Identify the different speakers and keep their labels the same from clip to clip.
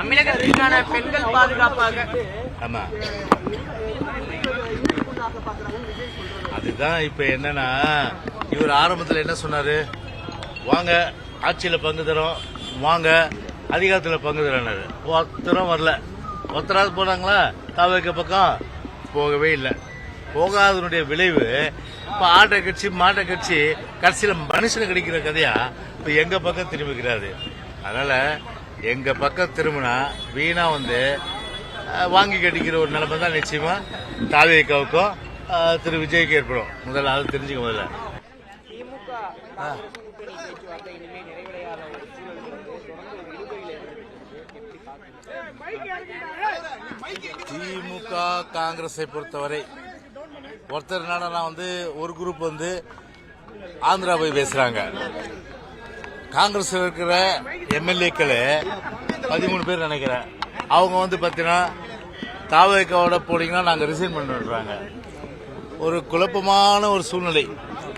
Speaker 1: தமிழகத்திற்கான பெண்கள் பாதுகாப்பாக.
Speaker 2: ஆமா, அதுதான் இப்ப என்னன்னா, இவர் ஆரம்பத்தில் என்ன சொன்னாரு, வாங்க ஆட்சியில் பங்கு தரோம், வாங்க அதிகாரத்தில் பங்கு தரனாரு. ஒருத்தரும் வரல. ஒருத்தராது போனாங்களா? தாவேக பக்கம் போகவே இல்லை. போகாதனுடைய விளைவு இப்ப ஆட்டை கட்சி மாட்டை கட்சி கடைசியில் மனுஷனுக்கு கிடைக்கிற கதையா இப்ப எங்க பக்கம் திரும்பிக்கிறாரு. அதனால எங்க பக்கம் திரும்பினா வீணா வாங்கி கட்டிக்கிற ஒரு நிலைமை தான் நிச்சயமா தாவேகாவுக்கும் திரு விஜய்க்கு ஏற்படும். முதல்ல அதை தெரிஞ்சுக்க. முதல்ல திமுக காங்கிரஸை பொறுத்தவரை ஒருத்தர் என்னன்னா ஒரு குரூப் ஆந்திரா போய் பேசுறாங்க. காங்கிரஸ் இருக்கிற எம்எல்ஏக்கள் 13 பேர் நினைக்கிறேன். அவங்க பாத்தீங்கன்னா தாவேகாவோட போனீங்கன்னா நாங்க ரிசைன் பண்ணிடுறாங்க. ஒரு குழப்பமான ஒரு சூழ்நிலை.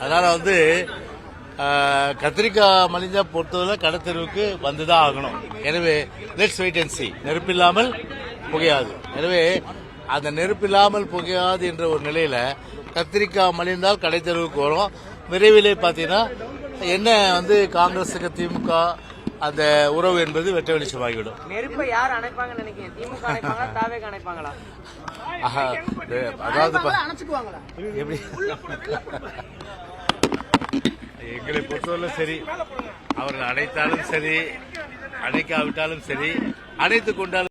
Speaker 2: அதனால கத்திரிக்காய் மலிஞ்சா பொறுத்தவரை கடத்தெருவுக்கு வந்துதான் ஆகணும். எனவே லெட்ஸ் வெயிட் அண்ட் see. நெருப்பில்லாமல் புகையாது. எனவே அந்த நெருப்பில்லாமல் புகையாது என்ற ஒரு நிலையில கத்திரிக்காய் மலிந்தால் கடைத்தெருவுக்கு வரும். விரைவிலே பாத்தீங்கன்னா என்ன காங்கிரசுக்கு திமுக அந்த உறவு என்பது வெட்ட வெளிச்சமாகிவிடும்.
Speaker 1: நெருப்பை யார் அணைப்பாங்கன்னு நினைக்கிறீங்க? திமுக அணைப்பாங்களா, தாவேக அணைப்பாங்களா?
Speaker 2: அதாவது எப்படி எங்களை பொறுத்தவரை சரி, அவர்கள் அணைத்தாலும் சரி, அணைக்காவிட்டாலும் சரி, அணைத்துக் கொண்டாலும்